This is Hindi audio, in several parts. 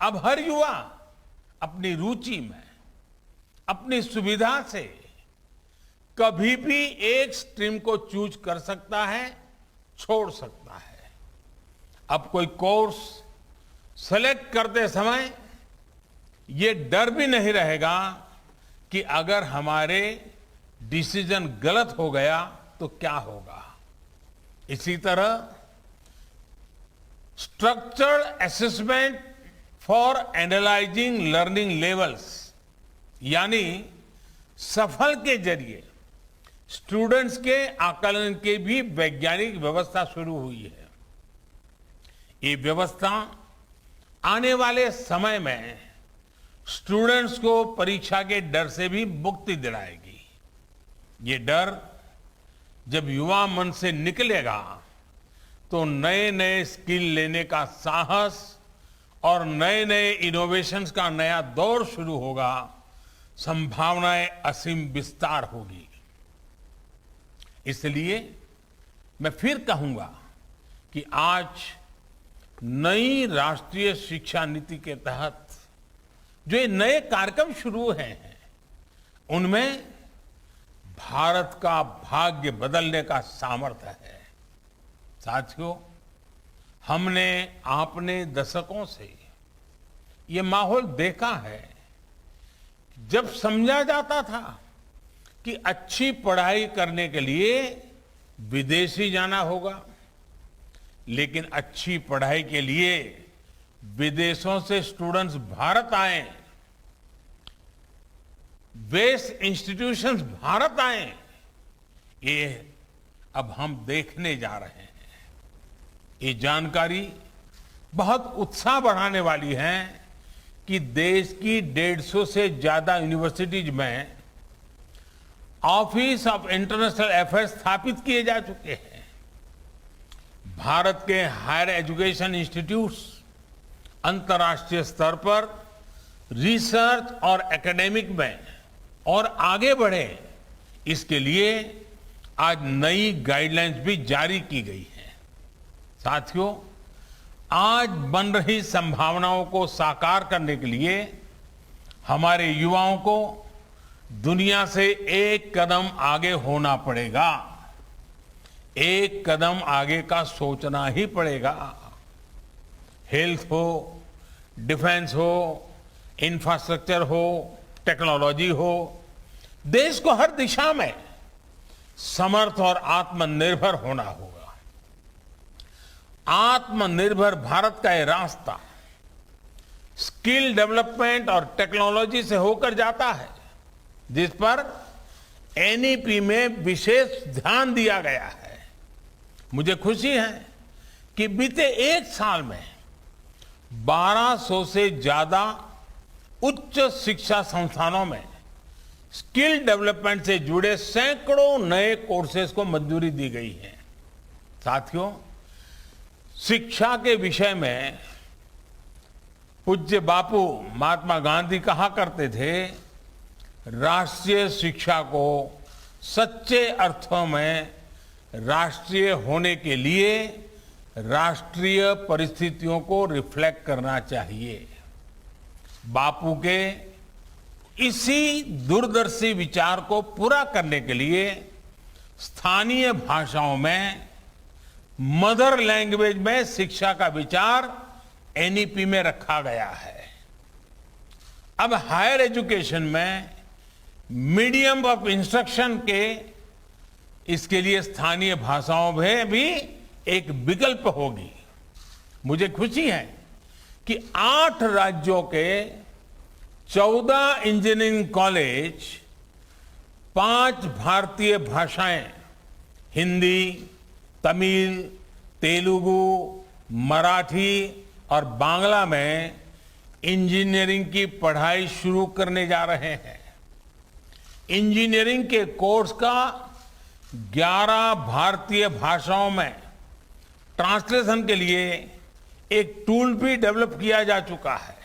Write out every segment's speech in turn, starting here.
अब हर युवा अपनी रुचि में, अपनी सुविधा से कभी भी एक स्ट्रीम को चूज कर सकता है, छोड़ सकता है। अब कोई कोर्स सेलेक्ट करते समय ये डर भी नहीं रहेगा कि अगर हमारे डिसीजन गलत हो गया तो क्या होगा। इसी तरह structured assessment for analysing learning levels, यानी सफल के जरिए स्टूडेंट्स के आकलन की भी वैज्ञानिक व्यवस्था शुरू हुई है। ये व्यवस्था आने वाले समय में स्टूडेंट्स को परीक्षा के डर से भी मुक्ति दिलाएगी। ये डर जब युवा मन से निकलेगा तो नए नए स्किल लेने का साहस और नए नए इनोवेशंस का नया दौर शुरू होगा, संभावनाएं असीम विस्तार होगी। इसलिए मैं फिर कहूंगा कि आज नई राष्ट्रीय शिक्षा नीति के तहत जो ये नए कार्यक्रम शुरू हुए हैं, उनमें भारत का भाग्य बदलने का सामर्थ्य है। साथियों, हमने आपने दशकों से ये माहौल देखा है। जब समझा जाता था कि अच्छी पढ़ाई करने के लिए विदेश ही जाना होगा, लेकिन अच्छी पढ़ाई के लिए विदेशों से स्टूडेंट्स भारत आए, बेस्ट इंस्टीट्यूशंस भारत आए, ये अब हम देखने जा रहे हैं। ये जानकारी बहुत उत्साह बढ़ाने वाली है कि देश की 150 से ज्यादा यूनिवर्सिटीज में ऑफिस ऑफ इंटरनेशनल अफेयर्स स्थापित किए जा चुके हैं। भारत के हायर एजुकेशन इंस्टीट्यूट्स अंतर्राष्ट्रीय स्तर पर रिसर्च और एकेडमिक में और आगे बढ़े, इसके लिए आज नई गाइडलाइंस भी जारी की गई है। साथियों, आज बन रही संभावनाओं को साकार करने के लिए हमारे युवाओं को दुनिया से एक कदम आगे होना पड़ेगा। एक कदम आगे का सोचना ही पड़ेगा। हेल्थ हो, डिफेंस हो, इंफ्रास्ट्रक्चर हो, टेक्नोलॉजी हो, देश को हर दिशा में समर्थ और आत्मनिर्भर होना होगा। आत्मनिर्भर भारत का यह रास्ता स्किल डेवलपमेंट और टेक्नोलॉजी से होकर जाता है, जिस पर एनईपी में विशेष ध्यान दिया गया है। मुझे खुशी है कि बीते एक साल में 1200 से ज्यादा उच्च शिक्षा संस्थानों में स्किल डेवलपमेंट से जुड़े सैकड़ों नए कोर्सेज को मंजूरी दी गई है। साथियों, शिक्षा के विषय में पूज्य बापू महात्मा गांधी कहा करते थे, राष्ट्रीय शिक्षा को सच्चे अर्थों में राष्ट्रीय होने के लिए राष्ट्रीय परिस्थितियों को रिफ्लेक्ट करना चाहिए। बापू के इसी दूरदर्शी विचार को पूरा करने के लिए स्थानीय भाषाओं में मदर लैंग्वेज में शिक्षा का विचार एनईपी में रखा गया है। अब हायर एजुकेशन में मीडियम ऑफ इंस्ट्रक्शन के इसके लिए स्थानीय भाषाओं में भी एक विकल्प होगी। मुझे खुशी है कि 8 राज्यों के 14 इंजीनियरिंग कॉलेज 5 भारतीय भाषाएं हिंदी, तमिल, तेलुगु, मराठी और बांग्ला में इंजीनियरिंग की पढ़ाई शुरू करने जा रहे हैं। इंजीनियरिंग के कोर्स का 11 भारतीय भाषाओं में ट्रांसलेशन के लिए एक टूल भी डेवलप किया जा चुका है।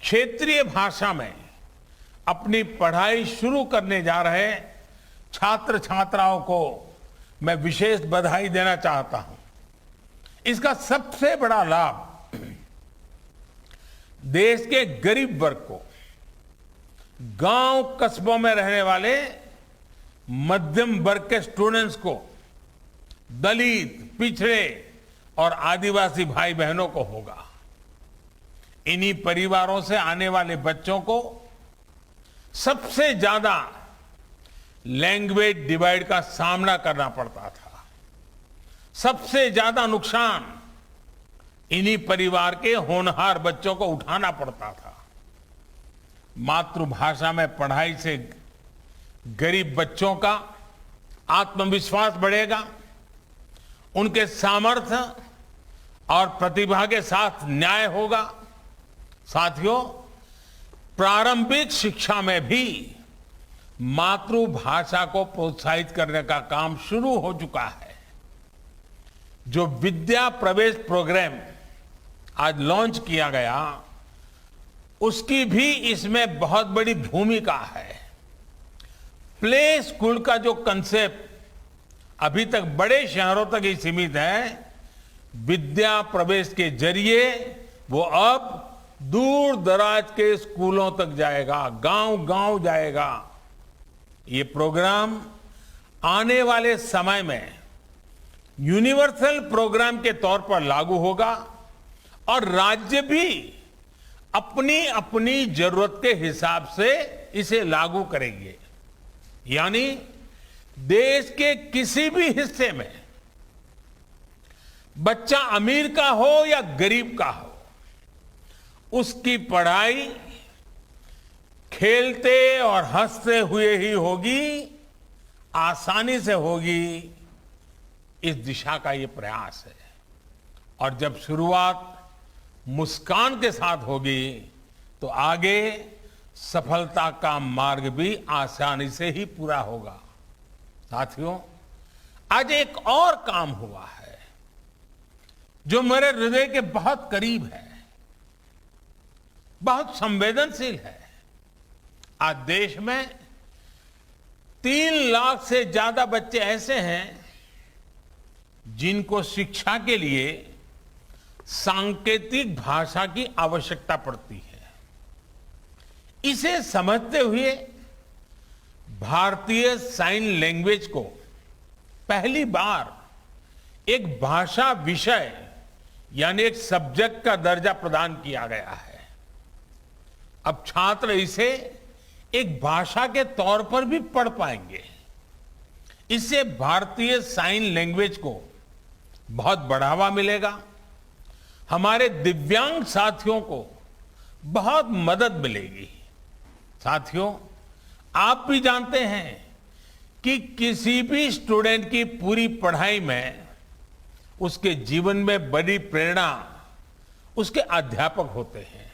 क्षेत्रीय भाषा में अपनी पढ़ाई शुरू करने जा रहे छात्र छात्राओं को मैं विशेष बधाई देना चाहता हूं। इसका सबसे बड़ा लाभ देश के गरीब वर्ग को, गांव कस्बों में रहने वाले मध्यम वर्ग के स्टूडेंट्स को, दलित, पिछड़े और आदिवासी भाई बहनों को होगा। इन्हीं परिवारों से आने वाले बच्चों को सबसे ज्यादा लैंग्वेज डिवाइड का सामना करना पड़ता था। सबसे ज्यादा नुकसान इन्हीं परिवार के होनहार बच्चों को उठाना पड़ता था। मातृभाषा में पढ़ाई से गरीब बच्चों का आत्मविश्वास बढ़ेगा, उनके सामर्थ्य और प्रतिभा के साथ न्याय होगा। साथियों, प्रारंभिक शिक्षा में भी मातृभाषा को प्रोत्साहित करने का काम शुरू हो चुका है। जो विद्या प्रवेश प्रोग्राम आज लॉन्च किया गया, उसकी भी इसमें बहुत बड़ी भूमिका है। प्ले स्कूल का जो कंसेप्ट अभी तक बड़े शहरों तक ही सीमित है, विद्या प्रवेश के जरिए वो अब दूर दराज के स्कूलों तक जाएगा, गांव-गांव जाएगा। ये प्रोग्राम आने वाले समय में यूनिवर्सल प्रोग्राम के तौर पर लागू होगा और राज्य भी अपनी अपनी जरूरत के हिसाब से इसे लागू करेंगे। यानी देश के किसी भी हिस्से में बच्चा अमीर का हो या गरीब का हो, उसकी पढ़ाई खेलते और हंसते हुए ही होगी, आसानी से होगी। इस दिशा का ये प्रयास है और जब शुरुआत मुस्कान के साथ होगी तो आगे सफलता का मार्ग भी आसानी से ही पूरा होगा। साथियों, आज एक और काम हुआ है जो मेरे हृदय के बहुत करीब है, बहुत संवेदनशील है। आज देश में 3 लाख से ज्यादा बच्चे ऐसे हैं जिनको शिक्षा के लिए सांकेतिक भाषा की आवश्यकता पड़ती है। इसे समझते हुए भारतीय साइन लैंग्वेज को पहली बार एक भाषा विषय यानी एक सब्जेक्ट का दर्जा प्रदान किया गया है। अब छात्र इसे एक भाषा के तौर पर भी पढ़ पाएंगे। इससे भारतीय साइन लैंग्वेज को बहुत बढ़ावा मिलेगा। हमारे दिव्यांग साथियों को बहुत मदद मिलेगी। साथियों, आप भी जानते हैं कि किसी भी स्टूडेंट की पूरी पढ़ाई में उसके जीवन में बड़ी प्रेरणा उसके अध्यापक होते हैं।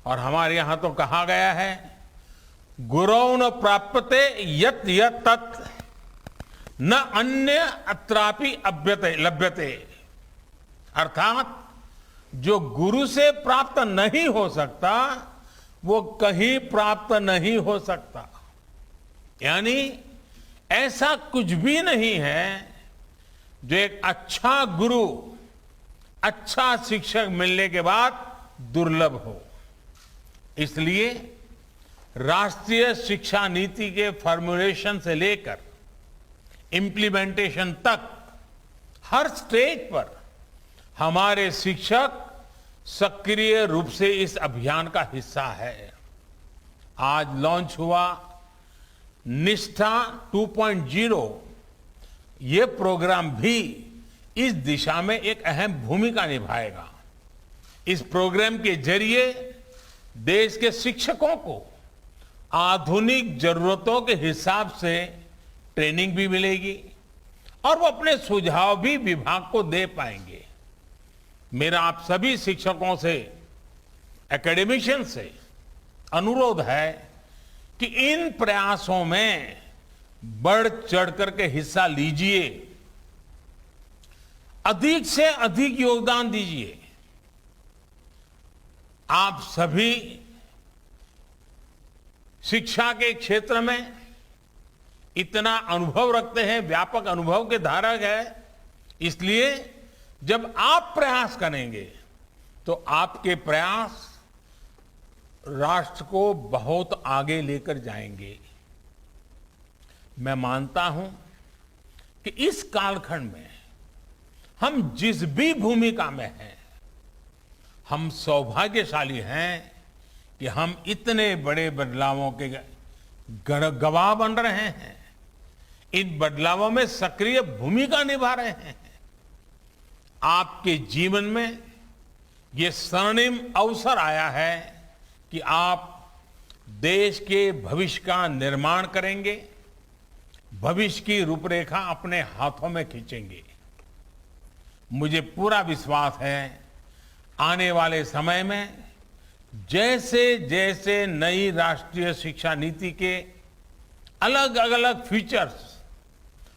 और हमारे यहां तो कहा गया है, गुरौ न प्राप्यते यत् यत् तत् न अन्य अत्रापि लभ्यते। अर्थात जो गुरु से प्राप्त नहीं हो सकता वो कहीं प्राप्त नहीं हो सकता। यानी ऐसा कुछ भी नहीं है जो एक अच्छा गुरु, अच्छा शिक्षक मिलने के बाद दुर्लभ हो। इसलिए राष्ट्रीय शिक्षा नीति के फॉर्मुलेशन से लेकर इंप्लीमेंटेशन तक हर स्टेज पर हमारे शिक्षक सक्रिय रूप से इस अभियान का हिस्सा है। आज लॉन्च हुआ निष्ठा 2.0, ये प्रोग्राम भी इस दिशा में एक अहम भूमिका निभाएगा। इस प्रोग्राम के जरिए देश के शिक्षकों को आधुनिक जरूरतों के हिसाब से ट्रेनिंग भी मिलेगी और वो अपने सुझाव भी विभाग को दे पाएंगे। मेरा आप सभी शिक्षकों से, एकेडमिशियन से अनुरोध है कि इन प्रयासों में बढ़ चढ़ करके हिस्सा लीजिए, अधिक से अधिक योगदान दीजिए। आप सभी शिक्षा के क्षेत्र में इतना अनुभव रखते हैं, व्यापक अनुभव के धारक है, इसलिए जब आप प्रयास करेंगे तो आपके प्रयास राष्ट्र को बहुत आगे लेकर जाएंगे। मैं मानता हूं कि इस कालखंड में हम जिस भी भूमिका में हैं, हम सौभाग्यशाली हैं कि हम इतने बड़े बदलावों के गवाह बन रहे हैं, इन बदलावों में सक्रिय भूमिका निभा रहे हैं। आपके जीवन में ये स्वर्णिम अवसर आया है कि आप देश के भविष्य का निर्माण करेंगे, भविष्य की रूपरेखा अपने हाथों में खींचेंगे। मुझे पूरा विश्वास है आने वाले समय में जैसे जैसे नई राष्ट्रीय शिक्षा नीति के अलग अलग फीचर्स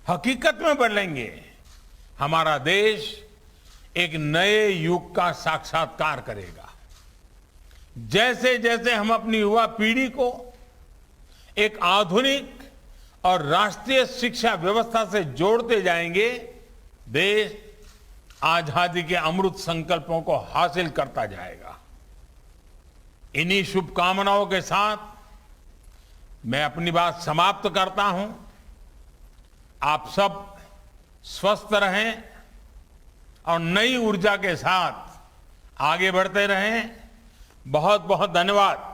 हकीकत में बदलेंगे, हमारा देश एक नए युग का साक्षात्कार करेगा। जैसे जैसे हम अपनी युवा पीढ़ी को एक आधुनिक और राष्ट्रीय शिक्षा व्यवस्था से जोड़ते जाएंगे, देश आजादी के अमृत संकल्पों को हासिल करता जाएगा। इन्हीं शुभकामनाओं के साथ मैं अपनी बात समाप्त करता हूं। आप सब स्वस्थ रहें और नई ऊर्जा के साथ आगे बढ़ते रहें। बहुत बहुत धन्यवाद।